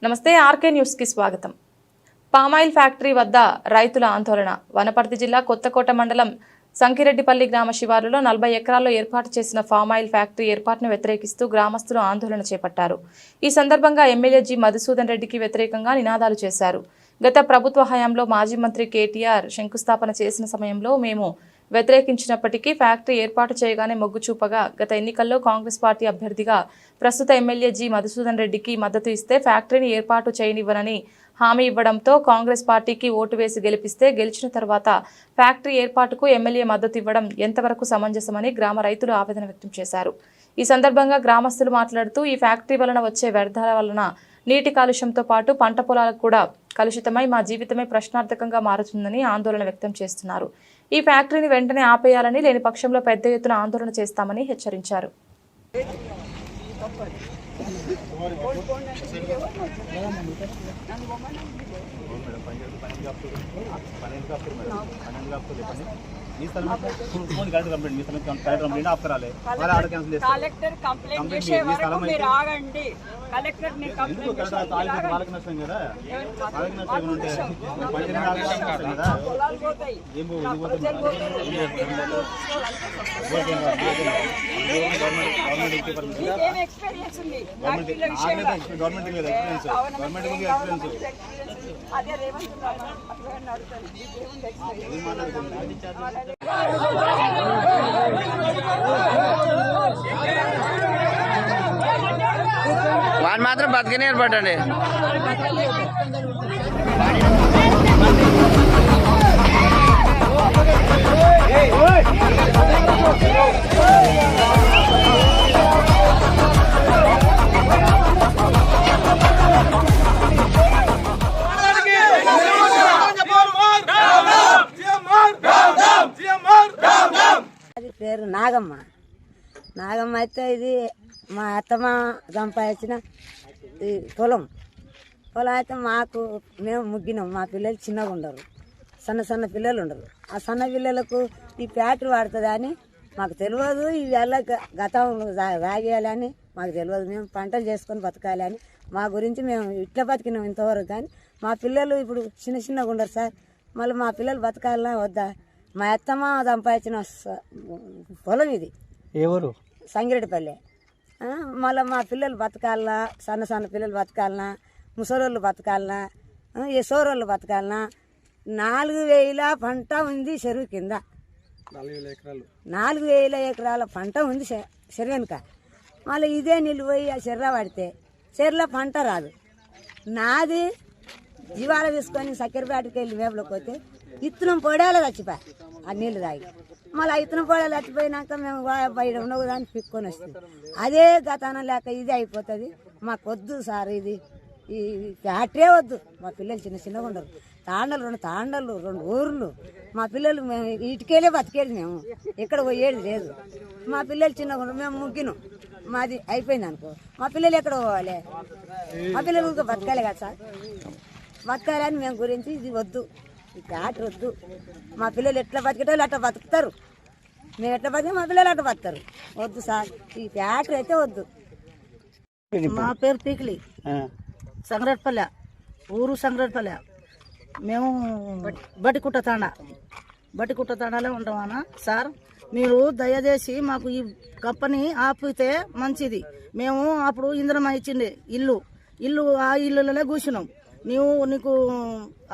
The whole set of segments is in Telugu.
నమస్తే ఆర్కే న్యూస్ కి స్వాగతం. పామాయిల్ ఫ్యాక్టరీ వద్ద రైతుల ఆందోళన. వనపర్తి జిల్లా కొత్తకోట మండలం సంకిరెడ్డిపల్లి గ్రామ శివారులో 40 ఎకరాల్లో ఏర్పాటు చేసిన పామాయిల్ ఫ్యాక్టరీ ఏర్పాటును వ్యతిరేకిస్తూ గ్రామస్తులు ఆందోళన చేపట్టారు. ఈ సందర్భంగా ఎమ్మెల్యే జి మధుసూదన్ రెడ్డికి వ్యతిరేకంగా నినాదాలు చేశారు. గత ప్రభుత్వ హయాంలో మాజీ మంత్రి కేటీఆర్ శంకుస్థాపన చేసిన సమయంలో మేము వ్యతిరేకించినప్పటికీ ఫ్యాక్టరీ ఏర్పాటు చేయగానే మొగ్గు చూపగా గత ఎన్నికల్లో కాంగ్రెస్ పార్టీ అభ్యర్థిగా ప్రస్తుత ఎమ్మెల్యే జి మధుసూదన్ రెడ్డికి మద్దతు ఇస్తే ఫ్యాక్టరీని ఏర్పాటు చేయనివ్వనని హామీ ఇవ్వడంతో కాంగ్రెస్ పార్టీకి ఓటు వేసి గెలిపిస్తే గెలిచిన తర్వాత ఫ్యాక్టరీ ఏర్పాటుకు ఎమ్మెల్యే మద్దతు ఇవ్వడం ఎంతవరకు సమంజసమని గ్రామ రైతులు ఆవేదన వ్యక్తం చేశారు. ఈ సందర్భంగా గ్రామస్తులు మాట్లాడుతూ ఈ ఫ్యాక్టరీ వలన వచ్చే వ్యర్థాల వలన నీటి కాలుష్యంతో పాటు పంట పొలాలకు కూడా కలుషితమై మా జీవితమే ప్రశ్నార్థకంగా మారుతుందని ఆందోళన వ్యక్తం చేస్తున్నారు. ఈ ఫ్యాక్టరీని వెంటనే ఆపేయాలని, లేని పక్షంలో పెద్ద ఎత్తున ఆందోళన చేస్తామని హెచ్చరించారు. కలెక్టర్ కంప్లైంట్ చేసే వరకు మీరు ఆగండి. కలెక్టర్ ని కంప్లైంట్ పొలాలు పోతాయి. మీకేం ఎక్స్పీరియన్స్ ఉంది? అదే రేవంత్ వాడు మాత్రం బతికనే ఏర్పడండి. పేరు నాగమ్మ. నాగమ్మ అయితే ఇది మా అత్తమ్మ సంపాదించిన ఈ పొలం అయితే మాకు మేము ముగ్గినాం. మా పిల్లలు చిన్నగా ఉండరు, సన్న పిల్లలు ఉండరు. ఆ సన్న పిల్లలకు ఈ ఫ్యాక్టరీ వాడుతుంది అని మాకు తెలియదు. ఇవాళ గతంలో రాగేయాలని మాకు తెలియదు. మేము పంటలు చేసుకొని బతకాలని మా గురించి మేము ఇట్లా బతికినాం ఇంతవరకు. కానీ మా పిల్లలు ఇప్పుడు చిన్నగా ఉండరు సార్. మళ్ళీ మా పిల్లలు బతకాలన్నా వద్దా? మా అత్తమ్మ సంపాదించిన పొలం ఇది. ఎవరు? సంగిరెడ్డిపల్లి. మళ్ళీ మా పిల్లలు బతకాలనా, సన్న పిల్లలు బతకాలనా, ముసలోళ్ళు బతకాలనా, ఎసోరోళ్ళు బతకాలనా. 4000 పంట ఉంది చెరువు కింద. 4000 ఎకరాల పంట ఉంది చెరువు వెనుక. మళ్ళీ ఇదే నీళ్ళు పోయి ఆ చెర్ర పడితే చెర్రలో పంట రాదు. నాది జీవాల తీసుకొని చక్కెరపేటకి వెళ్ళి వేపులోకి పోతే ఇత్తనం పొడాలో చచ్చిపోయి ఆ నీళ్ళు తాగి. మళ్ళీ ఆ ఇత్తనం పొడాలు చచ్చిపోయినాక మేము బయట ఉండకూడదని పిక్కొని వస్తుంది. అదే గతానం లేక ఇది అయిపోతుంది. మాకు వద్దు సార్, ఇది ఈ ఫ్యాక్టరీ వద్దు. మా పిల్లలు చిన్నగా ఉండరు. రెండు తాండలు 2 ఊర్లు. మా పిల్లలు మేము ఇటుకెళ్ళే బతికేది. మేము ఎక్కడ పోయేది లేదు. మా పిల్లలు చిన్నగా ఉండరు. మేము ముగ్గినాం, మాది అయిపోయింది అనుకో. మా పిల్లలు ఎక్కడ పోవాలి? మా పిల్లలు ఇంకా బతకాలి కదా సార్. బతకాలని మేము గురించి ఇది వద్దు, ఈ ఫ్యాక్టరీ వద్దు. మా పిల్లలు ఎట్లా బతికేటోళ్ళు అట్లా బతుకుతారు. మేము ఎట్లా బతికే మా పిల్లలు అట్లా బతుకుతారు. వద్దు సార్, ఈ ఫ్యాక్టరీ అయితే వద్దు. మా పేరు పీకిలి, సంగరెడ్డిపల్లె, ఊరు సంగరెడ్డిపల్లె. మేము బట్టికుట్ట తాండాలో ఉంటామన్నా సార్. మీరు దయచేసి మాకు ఈ కంపెనీ ఆపితే మంచిది. మేము అప్పుడు ఇంద్రమ్మ ఇచ్చిండే ఇల్లు ఆ ఇల్లులోనే కూర్చున్నాం. నీకు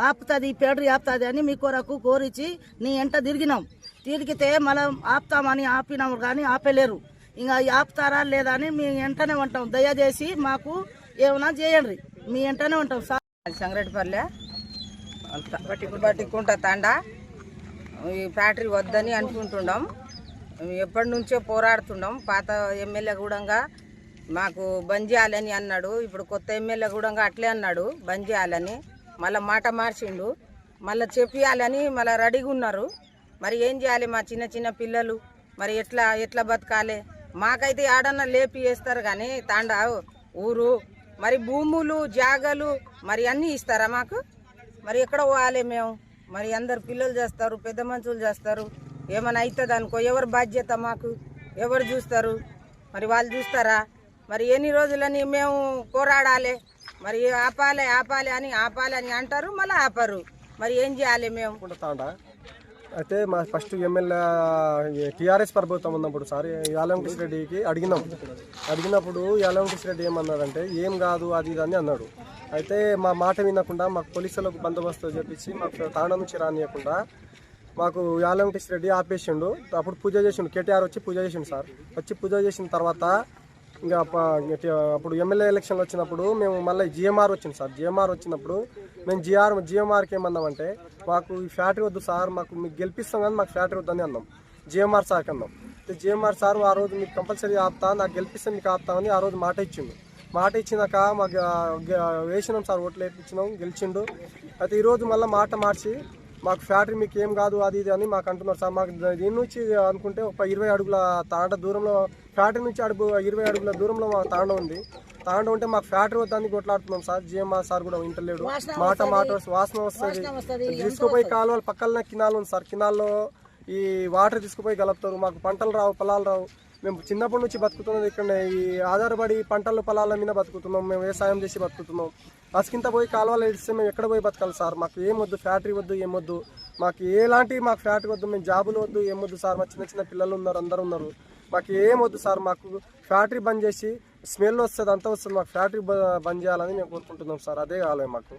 ఆపుతుంది, ఫ్యాక్టరీ ఆపుతుంది అని మీ కొరకు కోరిచి నీ ఎంట తిరిగితే మళ్ళీ ఆపుతామని ఆపినాము, కానీ ఆపలేరు. ఇంకా ఆపుతారా లేదా అని మీ వెంటనే ఉంటాం. దయచేసి మాకు ఏమైనా చేయండి, మీ వెంటనే ఉంటాం సార్. సంగరెడ్డిపల్లె బట్టికుంట తాండా ఈ ఫ్యాక్టరీ వద్దని అనుకుంటున్నాం. ఎప్పటి నుంచో పోరాడుతున్నాం. పాత ఎమ్మెల్యే కూడా మాకు బంద్ చేయాలని అన్నాడు. ఇప్పుడు కొత్త ఎమ్మెల్యే కూడా అట్లే అన్నాడు బంద్ చేయాలని. మళ్ళీ మాట మార్చిండు, మళ్ళీ చెప్పియాలని మళ్ళీ రెడీగా ఉన్నారు. మరి ఏం చేయాలి? మా చిన్న పిల్లలు మరి ఎట్లా బతకాలి? మాకైతే ఆడన్నా లేపి వేస్తారు కానీ తాండా ఊరు మరి భూములు జాగలు మరి అన్నీ ఇస్తారా మాకు? మరి ఎక్కడ పోవాలి మేము? మరి అందరు పిల్లలు చేస్తారు, పెద్ద మనుషులు చేస్తారు. ఏమైనా అవుతుంది అనుకో, ఎవరు బాధ్యత మాకు? ఎవరు చూస్తారు? మరి వాళ్ళు చూస్తారా? మరి ఎన్ని రోజులని మేము పోరాడాలి? మరి ఆపాలి అని అంటారు, మళ్ళీ ఆపరు. మరి ఏం చేయాలి మేము? తాండా అయితే మా ఫస్ట్ ఎమ్మెల్యే టీఆర్ఎస్ ప్రభుత్వం ఉన్నప్పుడు సార్ యాలం రెడ్డికి అడిగినప్పుడు యాలం రెడ్డి ఏమన్నాడంటే ఏం కాదు అది ఇది అని అన్నాడు. అయితే మా మాట వినకుండా మాకు పోలీసులకు బందోబస్తు చెప్పించి మాకు తాండా నుంచి రానియకుండా మాకు యాలం రెడ్డి ఆపేసిండు. అప్పుడు పూజ చేసిండు, కేటీఆర్ వచ్చి పూజ చేసిండు సార్. వచ్చి పూజ చేసిన తర్వాత ఇంకా అప్పుడు ఎమ్మెల్యే ఎలక్షన్లు వచ్చినప్పుడు మేము మళ్ళీ జిఎంఆర్ వచ్చింది సార్. జిఎంఆర్ వచ్చినప్పుడు మేము జిఎంఆర్కి ఏమన్నామంటే మాకు ఈ ఫ్యాక్టరీ వద్దు సార్, మీకు గెలిపిస్తాం కానీ మాకు ఫ్యాక్టరీ వద్దని అన్నాం. జిఎంఆర్ సార్కి అన్నాం. జిఎంఆర్ సార్ ఆ రోజు మీకు కంపల్సరీ ఆపుతా, నాకు గెలిపిస్తే మీకు ఆపుతామని ఆ రోజు మాట ఇచ్చిండు. మాట ఇచ్చినాక మాకు వేసినాం సార్, ఓట్లు వేయించినాం, గెలిచిండు. అయితే ఈరోజు మళ్ళీ మాట మార్చి మాకు ఫ్యాక్టరీ మీకు ఏం కాదు అది ఇది అని మాకు అంటున్నారు సార్. మాకు దీని నుంచి అనుకుంటే ఒక 20 అడుగుల తాండ దూరంలో, ఫ్యాక్టరీ నుంచి 20 అడుగుల దూరంలో మా తాండ ఉంది. తాండ ఉంటే మాకు ఫ్యాక్టరీ వద్దని కొట్లాడుతున్నాం సార్. జిఎంఆర్ సార్ కూడా వింటలేడు. మాట వాసన వస్తుంది. తీసుకుపోయి కాలువలు పక్కన కినాలు ఉంది సార్. కినాల్లో ఈ వాటర్ తీసుకుపోయి కలుపుతారు. మాకు పంటలు రావు, పొలాలు రావు. మేము చిన్నప్పటి నుంచి బతుకుతున్నది ఇక్కడ ఈ ఆధారపడి పంటలు పొలాల మీద బతుకుతున్నాం. మేము వ్యవసాయం చేసి బతుకుతున్నాం. అసకింత పోయి కాలువలు ఇస్తే మేము ఎక్కడ పోయి బతకాలి సార్? మాకు ఏమొద్దు, ఫ్యాక్టరీ వద్దు, ఏమొద్దు, మాకు ఎలాంటి మాకు ఫ్యాక్టరీ వద్దు, మేము జాబులు వద్దు, ఏమొద్దు సార్. మా చిన్న పిల్లలు ఉన్నారు, అందరు ఉన్నారు. మాకు ఏమొద్దు సార్. మాకు ఫ్యాక్టరీ బంద్ చేసి స్మెల్ వస్తుంది, అంతా వస్తుంది. మాకు ఫ్యాక్టరీ బంద్ చేయాలని మేము కోరుకుంటున్నాం సార్. అదే కావాలి మాకు.